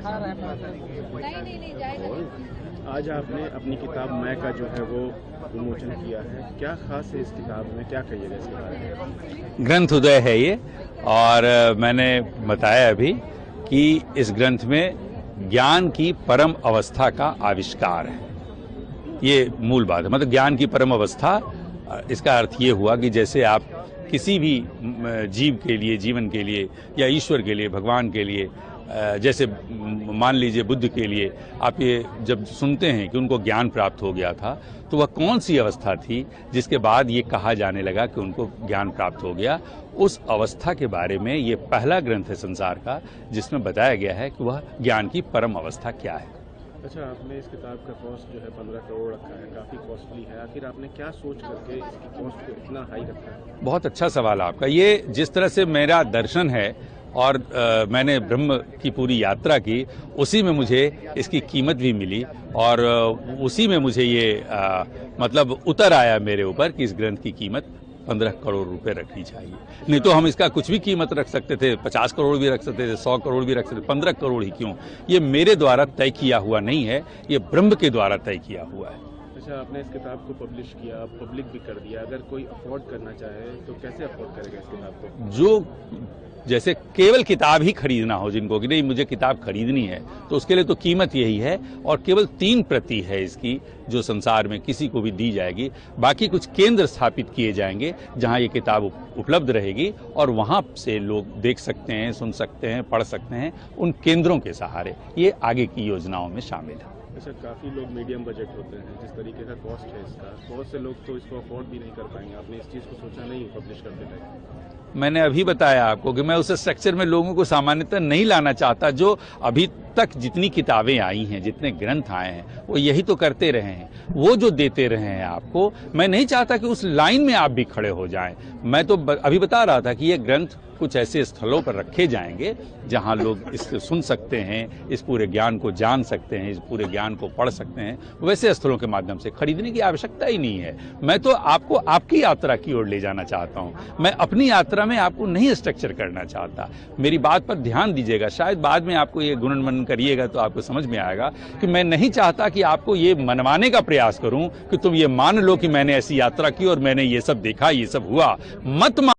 नहीं जाएगा। आज आपने अपनी किताब मैं का जो है वो विमोचन किया है, क्या खास है इस किताब में, क्या कहिएगा इसके बारे में? ग्रंथ उदय है ये, और मैंने बताया अभी कि इस ग्रंथ में ज्ञान की परम अवस्था का आविष्कार है। ये मूल बात है। मतलब ज्ञान की परम अवस्था, इसका अर्थ ये हुआ कि जैसे आप किसी भी जीव के लिए, जीवन के लिए या ईश्वर के लिए, भगवान के लिए, जैसे मान लीजिए बुद्ध के लिए आप ये जब सुनते हैं कि उनको ज्ञान प्राप्त हो गया था, तो वह कौन सी अवस्था थी जिसके बाद ये कहा जाने लगा कि उनको ज्ञान प्राप्त हो गया। उस अवस्था के बारे में ये पहला ग्रंथ है संसार का जिसमें बताया गया है कि वह ज्ञान की परम अवस्था क्या है। अच्छा, आपने इस किताब का कॉस्ट जो है 15 करोड़ रखा है, काफ़ी कॉस्टली है। आखिर आपने क्या सोच करके इसकी कॉस्ट को इतना हाई रखा है? बहुत अच्छा सवाल आपका। ये जिस तरह से मेरा दर्शन है और मैंने ब्रह्म की पूरी यात्रा की, उसी में मुझे इसकी कीमत भी मिली और उसी में मुझे ये मतलब उतर आया मेरे ऊपर कि इस ग्रंथ की कीमत 15 करोड़ रुपए रखनी चाहिए। नहीं तो हम इसका कुछ भी कीमत रख सकते थे, 50 करोड़ भी रख सकते थे, 100 करोड़ भी रख सकते थे, 15 करोड़ ही क्यों? ये मेरे द्वारा तय किया हुआ नहीं है, ये ब्रह्म के द्वारा तय किया हुआ है। अच्छा, आपने इस किताब को पब्लिश किया, पब्लिक भी कर दिया, अगर कोई अफोर्ड करना चाहे तो कैसे अफोर्ड करेगा इस किताब को? जो जैसे केवल किताब ही खरीदना हो जिनको कि नहीं मुझे किताब खरीदनी है, तो उसके लिए तो कीमत यही है। और केवल 3 प्रति है इसकी जो संसार में किसी को भी दी जाएगी। बाकी कुछ केंद्र स्थापित किए जाएंगे जहां ये किताब उपलब्ध रहेगी और वहां से लोग देख सकते हैं, सुन सकते हैं, पढ़ सकते हैं उन केंद्रों के सहारे। ये आगे की योजनाओं में शामिल है। अच्छा, काफ़ी लोग मीडियम बजट होते हैं, जिस तरीके का कॉस्ट है इसका, बहुत से लोग तो इसको अफोर्ड भी नहीं कर पाएंगे। आपने इस चीज़ को सोचा नहीं पब्लिश करते टाइम? मैंने अभी बताया आपको कि मैं उस स्ट्रक्चर में लोगों को सामान्यतः नहीं लाना चाहता। जो अभी तक जितनी किताबें आई हैं, जितने ग्रंथ आए हैं, वो यही तो करते रहे हैं। वो जो देते रहे हैं आपको, मैं नहीं चाहता कि उस लाइन में आप भी खड़े हो जाएं। मैं तो अभी बता रहा था कि ये ग्रंथ कुछ ऐसे स्थलों पर रखे जाएंगे जहां लोग इससे सुन सकते हैं, इस पूरे ज्ञान को जान सकते हैं, इस पूरे ज्ञान को पढ़ सकते हैं। वैसे स्थलों के माध्यम से खरीदने की आवश्यकता ही नहीं है। मैं तो आपको आपकी यात्रा की ओर ले जाना चाहता हूं। मैं अपनी यात्रा में आपको नहीं स्ट्रक्चर करना चाहता। मेरी बात पर ध्यान दीजिएगा, शायद बाद में आपको ये गुणन मनन करिएगा तो आपको समझ में आएगा कि मैं नहीं चाहता कि आपको ये मनवाने का प्रयास करूं कि तुम ये मान लो कि मैंने ऐसी यात्रा की और मैंने ये सब देखा, ये सब हुआ। मत